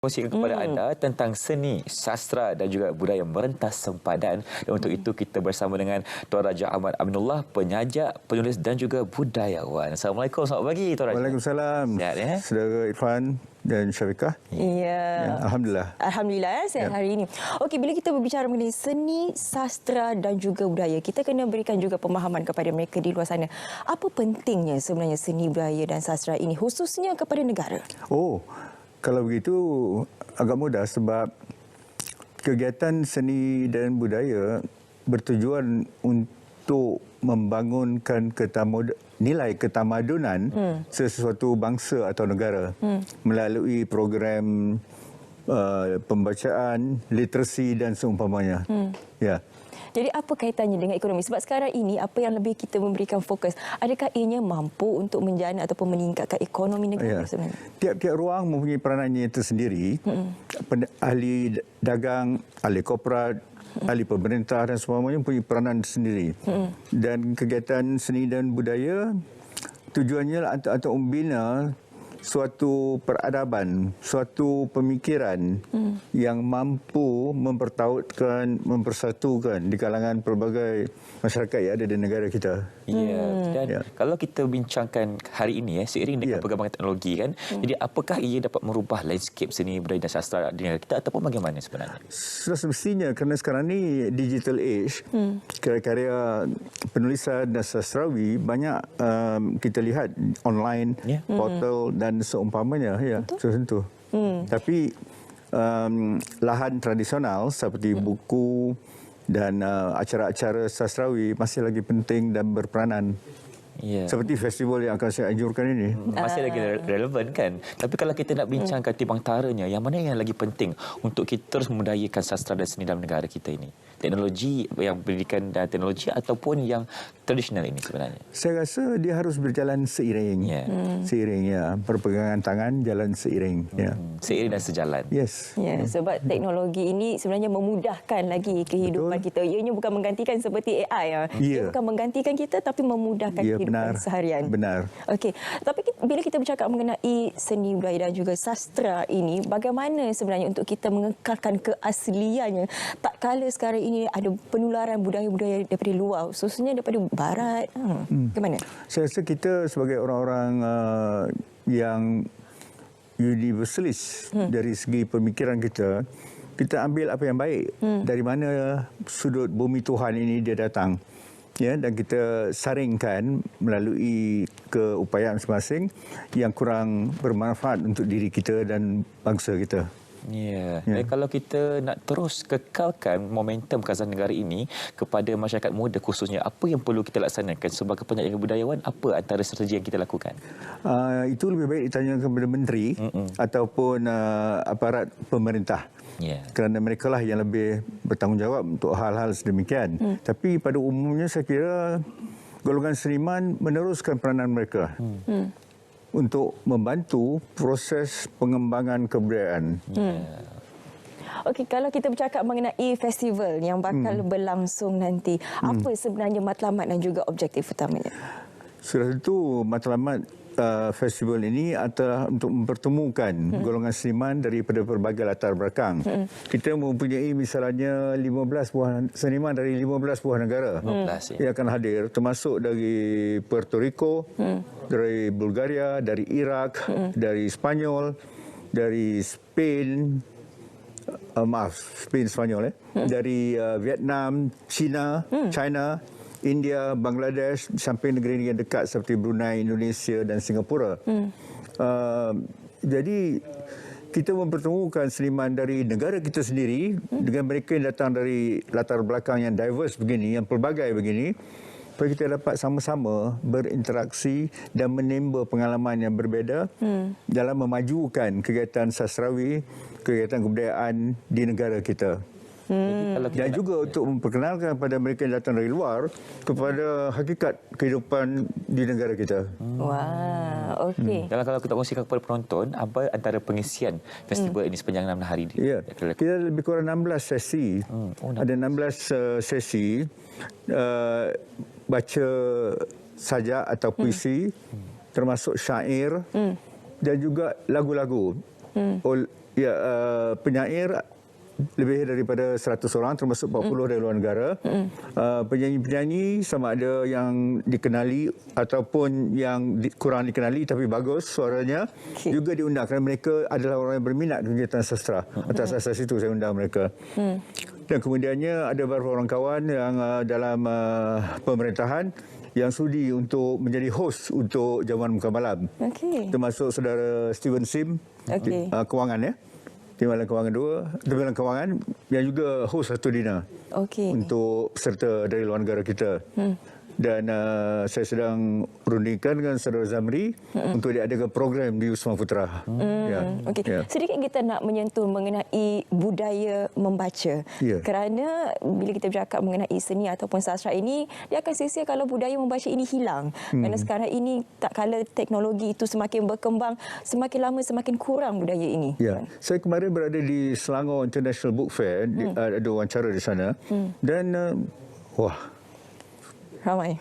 Kongsikan kepada anda tentang seni, sastra dan juga budaya merentas sempadan. Dan untuk itu kita bersama dengan Tuan Raja Ahmad Aminullah, penyajak, penulis dan juga budayawan. Assalamualaikum, selamat pagi Tuan Raja. Waalaikumsalam. Sihat ya? Saudara Irfan dan Syafiqah. Ya. Alhamdulillah. Alhamdulillah sihat hari ini. Okey, bila kita berbicara mengenai seni, sastra dan juga budaya, kita kena berikan juga pemahaman kepada mereka di luar sana. Apa pentingnya sebenarnya seni, budaya dan sastra ini khususnya kepada negara? Oh, kalau begitu agak mudah sebab kegiatan seni dan budaya bertujuan untuk membangunkan nilai ketamadunan sesuatu bangsa atau negara melalui program pembacaan, literasi dan seumpamanya. Ya. Jadi apa kaitannya dengan ekonomi? Sebab sekarang ini apa yang lebih kita memberikan fokus, adakah ianya mampu untuk menjana ataupun meningkatkan ekonomi negara sebenarnya? Tiap-tiap ruang mempunyai peranannya tersendiri. Ahli dagang, ahli korporat, ahli pemerintah dan semuanya mempunyai peranan sendiri. Dan kegiatan seni dan budaya tujuannya untuk membina suatu peradaban, suatu pemikiran yang mampu mempersatukan di kalangan pelbagai masyarakat yang ada di negara kita. Ya, dan kalau kita bincangkan hari ini seiring dengan perkembangan teknologi kan, jadi apakah ia dapat merubah landscape seni, budaya dan sastra di negara kita ataupun bagaimana sebenarnya? Sudah semestinya kerana sekarang ni digital age, karya-karya penulisan dan sastrawi banyak kita lihat online, portal dan seumpamanya, tentu. Tapi lahan tradisional seperti buku dan acara-acara sastrawi masih lagi penting dan berperanan. Seperti festival yang akan saya anjurkan ini. Masih lagi relevan kan? Tapi kalau kita nak bincangkan timbang taranya, yang mana yang lagi penting untuk kita terus memudayakan sastra dan seni dalam negara kita ini? Teknologi, yang pendidikan dan teknologi ataupun yang tradisional ini sebenarnya? Saya rasa dia harus berjalan seiring. Seiring, perpegangan tangan jalan seiring. Seiring dan sejalan. Yes. Sebab teknologi ini sebenarnya memudahkan lagi kehidupan kita. Ianya bukan menggantikan seperti AI. Ia bukan menggantikan kita tapi memudahkan kehidupan seharian. Benar. Okey. Tapi bila kita bercakap mengenai seni, budaya dan juga sastra ini, bagaimana sebenarnya untuk kita mengekalkan keasliannya? Tak kala sekarang ini ada penularan budaya-budaya daripada luar, khususnya daripada barat. Bagaimana? Saya rasa kita sebagai orang-orang yang universalis dari segi pemikiran kita, kita ambil apa yang baik dari mana sudut bumi Tuhan ini dia datang. Dan kita saringkan melalui keupayaan masing-masing yang kurang bermanfaat untuk diri kita dan bangsa kita. Kalau kita nak terus kekalkan momentum kerajaan negara ini kepada masyarakat muda khususnya, apa yang perlu kita laksanakan sebagai penyajak budayawan? Apa antara strategi yang kita lakukan? Itu lebih baik ditanyakan kepada menteri ataupun aparat pemerintah. Kerana mereka lah yang lebih bertanggungjawab untuk hal-hal sedemikian. Tapi pada umumnya saya kira golongan seniman meneruskan peranan mereka untuk membantu proses pengembangan kebudayaan. Okey, kalau kita bercakap mengenai festival yang bakal berlangsung nanti, apa sebenarnya matlamat dan juga objektif utamanya? Sudah tentu matlamat festival ini adalah untuk mempertemukan golongan seniman daripada berbagai latar belakang. Kita mempunyai misalnya 15 buah seniman dari 15 buah negara yang akan hadir, termasuk dari Puerto Rico, dari Bulgaria, dari Iraq, dari Spanyol, dari Spain, Spanyol, dari Vietnam, China, India, Bangladesh, sampai negeri yang dekat seperti Brunei, Indonesia dan Singapura. Jadi kita mempertemukan seniman dari negara kita sendiri dengan mereka yang datang dari latar belakang yang diverse begini, yang pelbagai begini, supaya kita dapat sama-sama berinteraksi dan menimba pengalaman yang berbeza dalam memajukan kegiatan sastrawi, kegiatan kebudayaan di negara kita. Dan juga untuk memperkenalkan kepada mereka yang datang dari luar kepada hakikat kehidupan di negara kita. Wah, okey. Dan kalau kita kongsikan kepada penonton, apa antara pengisian festival ini sepanjang 6 hari? Kita lebih kurang 16 sesi. Ada 16 sesi baca sajak atau puisi, termasuk syair dan juga lagu-lagu Ya, penyair lebih daripada 100 orang, termasuk 40 dari luar negara. Penyanyi-penyanyi sama ada yang dikenali ataupun yang kurang dikenali tapi bagus suaranya, juga diundang kerana mereka adalah orang yang berminat kegiatan sastra. Atas asas itu saya undang mereka. Dan kemudiannya ada beberapa orang kawan yang dalam pemerintahan yang sudi untuk menjadi host untuk Jamuan Makan Malam. Termasuk saudara Steven Sim, Kewangan ya. Timbalan Kewangan yang juga host satu dinner untuk peserta dari luar negara kita. Dan saya sedang rundingkan dengan saudara Zamri untuk diadakan program di Usman Putra. Sedikit kita nak menyentuh mengenai budaya membaca. Kerana bila kita bercakap mengenai seni ataupun sastra ini, dia akan sia-sia kalau budaya membaca ini hilang. Kerana sekarang ini tak kala teknologi itu semakin berkembang, semakin lama semakin kurang budaya ini. Saya kemarin berada di Selangor International Book Fair, ada wawancara di sana. Dan ramai.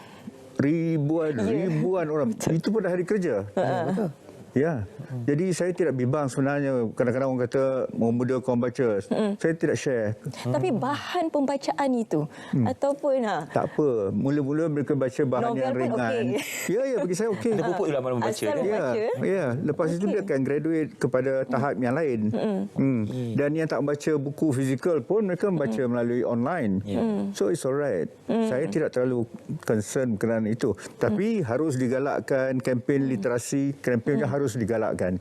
Ribuan orang. Itu pada hari kerja. Ya. Jadi saya tidak bimbang sebenarnya. Kadang-kadang orang kata orang muda kau baca. Saya tidak share. Tapi bahan pembacaan itu ataupun tak apa. Mula-mula mereka baca bahan novel yang ringan. Ya, bagi saya okey. Ada pupuk dalam membaca. Lepas itu dia akan graduate kepada tahap yang lain. Dan yang tak membaca buku fizikal pun mereka membaca melalui online. So it's alright. Saya tidak terlalu concern kerana itu. Tapi harus digalakkan kempen literasi, kempen yang harus digalakkan.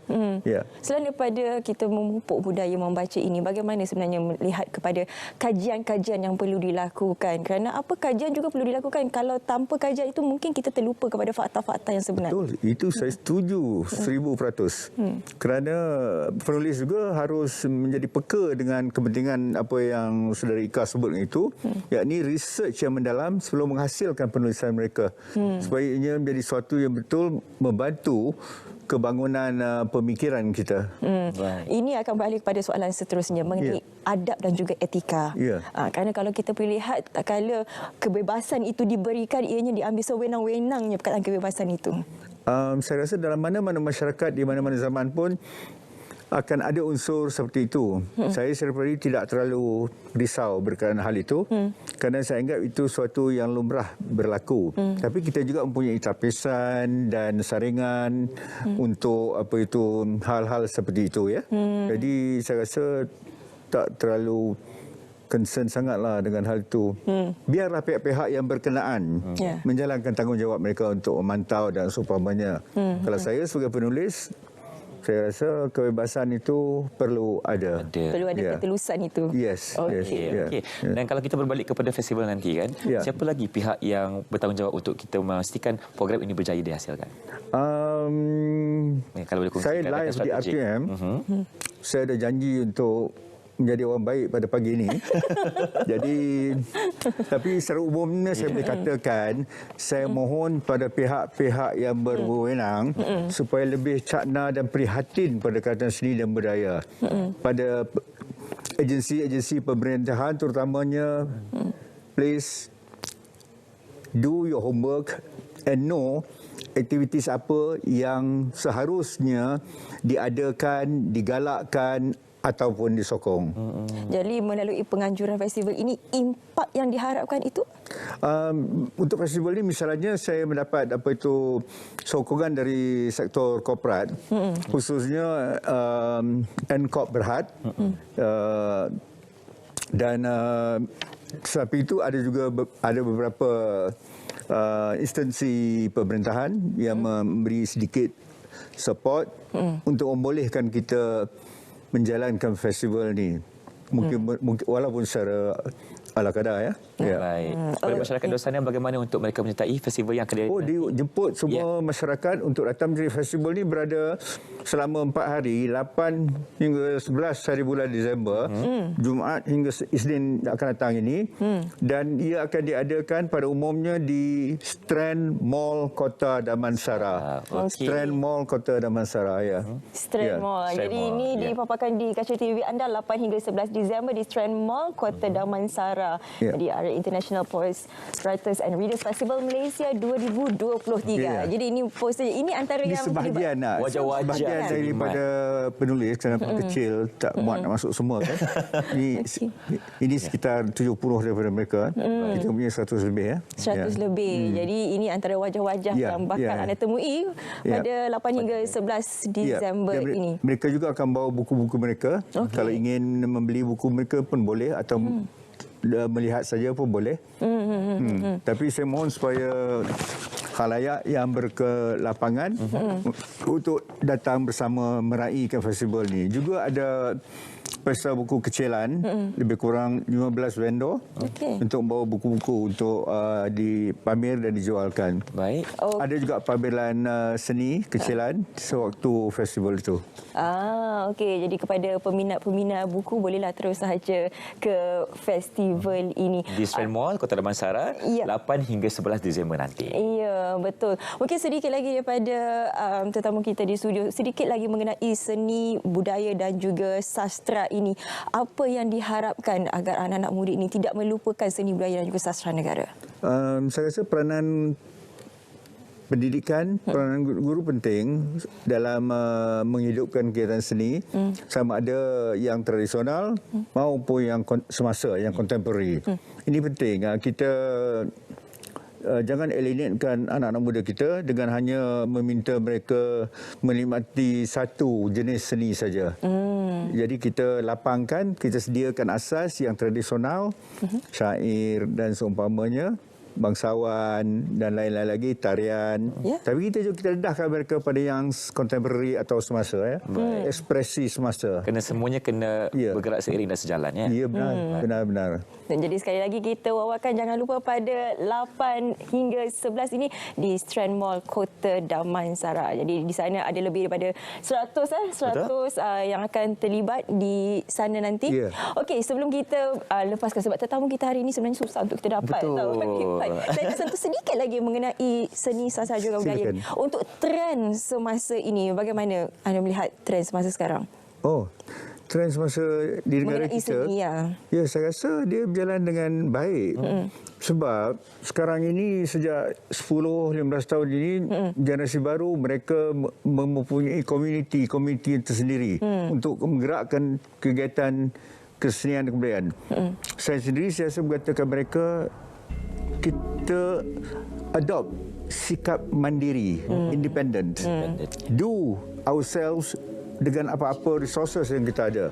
Selain daripada kita memupuk budaya membaca ini, bagaimana sebenarnya melihat kepada kajian-kajian yang perlu dilakukan? Kerana apa kajian juga perlu dilakukan. Kalau tanpa kajian itu mungkin kita terlupa kepada fakta-fakta yang sebenar. Betul, itu saya setuju 1000%. Kerana penulis juga harus menjadi peka dengan kepentingan apa yang saudara Ika sebut itu, yakni research yang mendalam sebelum menghasilkan penulisan mereka. Supaya ia menjadi sesuatu yang betul membantu kebangunan pemikiran kita. Ini akan balik kepada soalan seterusnya mengenai adab dan juga etika. Kerana kalau kita boleh lihat, tak kala kebebasan itu diberikan, ianya diambil sewenang-wenangnya perkataan kebebasan itu. Saya rasa dalam mana-mana masyarakat, di mana-mana zaman pun akan ada unsur seperti itu. Saya secara pribadi tidak terlalu risau berkaitan hal itu kerana saya anggap itu suatu yang lumrah berlaku. Tapi kita juga mempunyai tapisan dan saringan untuk hal-hal seperti itu ya. Jadi saya rasa tak terlalu concern sangatlah dengan hal itu. Biarlah pihak-pihak yang berkenaan menjalankan tanggungjawab mereka untuk memantau dan seumpamanya. Kalau saya sebagai penulis, saya rasa kebebasan itu perlu ada. Perlu ada ketelusan itu. Yes. Dan kalau kita berbalik kepada festival nanti kan, siapa lagi pihak yang bertanggungjawab untuk kita memastikan program ini berjaya dihasilkan? Kalau boleh saya live di RTM. Saya ada janji untuk menjadi orang baik pada pagi ini. Jadi, tapi secara umumnya saya boleh katakan, saya mohon pada pihak-pihak yang berwenang supaya lebih cakna dan prihatin pada kaitan seni dan budaya. Pada agensi-agensi pemerintahan terutamanya, please do your homework and know aktiviti apa yang seharusnya diadakan, digalakkan ataupun disokong. Jadi melalui penganjuran festival ini, impak yang diharapkan itu? Untuk festival ini misalnya saya mendapat sokongan dari sektor korporat, khususnya NCOP Berhad. Dan sebab itu ada juga beberapa instansi pemerintahan yang memberi sedikit support untuk membolehkan kita menjalankan festival ni. Mungkin walaupun secara ala kadar ya. Baik. Kepada masyarakat di sana bagaimana untuk mereka menyertai festival yang akan dijemput semua masyarakat untuk datang menjadi festival ni berada selama 4 hari, 8 hingga 11 hari bulan Disember, Jumaat hingga Isnin akan datang ini, dan ia akan diadakan pada umumnya di Strand Mall Kota Damansara. Strand Mall Kota Damansara ya. Strand Mall. Jadi ini dipaparkan di kaca TV anda 8 hingga 11 Disember di Strand Mall Kota Damansara. Sastra. Jadi ada International Poets, Writers and Readers Festival Malaysia 2023. Jadi ini poster ini antara Ini yang sebahagian lah. Wajah-wajah Sebahagian Seniman. daripada penulis kerana kecil tak muat nak masuk semua kan. Ini sekitar 70 daripada mereka. Kita punya 100 lebih ya. 100 lebih. Jadi ini antara wajah-wajah yang bakal anda temui pada 8 hingga 11 Disember Dan ini. Mereka juga akan bawa buku-buku mereka. Kalau ingin membeli buku mereka pun boleh atau melihat saja pun boleh. Tapi saya mohon supaya khalayak yang berkelapangan untuk datang bersama meraihkan festival ni. Juga ada pesta buku kecilan, lebih kurang 15 vendor untuk bawa buku-buku untuk dipamer dan dijualkan. Baik. Ada juga pameran seni kecilan sewaktu festival itu. Okey. Jadi kepada peminat-peminat buku bolehlah terus sahaja ke festival ini. Di Strand Mall, Kota Damansara, 8 hingga 11 Disember nanti. Ya, betul. Mungkin sedikit lagi daripada tetamu kita di studio, sedikit lagi mengenai seni, budaya dan juga sastra ini. Apa yang diharapkan agar anak-anak murid ini tidak melupakan seni, budaya dan juga sastra negara? Saya rasa peranan pendidikan, peranan guru penting dalam menghidupkan kegiatan seni, sama ada yang tradisional maupun yang semasa, yang contemporary. Ini penting. Kita jangan alienatekan anak-anak muda kita dengan hanya meminta mereka menikmati satu jenis seni saja. Jadi kita lapangkan, kita sediakan asas yang tradisional, syair dan seumpamanya, bangsawan dan lain-lain lagi, tarian. Tapi kita dedahkan mereka pada yang contemporary atau semasa, ekspresi semasa. Kena semuanya kena bergerak seiring dan sejalan ya. Ya, benar. Dan jadi sekali lagi kita wawakan, jangan lupa pada 8 hingga 11 ini di Strand Mall Kota Damansara. Jadi di sana ada lebih daripada 100 yang akan terlibat di sana nanti. Okey, sebelum kita lepaskan, sebab tetamu kita hari ini sebenarnya susah untuk kita dapat. Saya nak sentuh sedikit lagi mengenai seni, sastra juga budaya. Untuk trend semasa ini, bagaimana anda melihat trend semasa sekarang? Trend semasa di negara mengenai kita, seni, ya saya rasa dia berjalan dengan baik. Sebab sekarang ini sejak 10-15 tahun ini, generasi baru mereka mempunyai komuniti tersendiri untuk menggerakkan kegiatan kesenian dan kebudayaan. Saya sendiri saya mengatakan mereka, kita adopt sikap mandiri, independent. Do ourselves dengan apa-apa resources yang kita ada.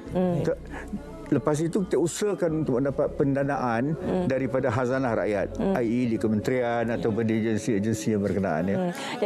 Lepas itu kita usahakan untuk mendapat pendanaan daripada khazanah rakyat, i.e. di kementerian atau di agensi-agensi yang berkenaan.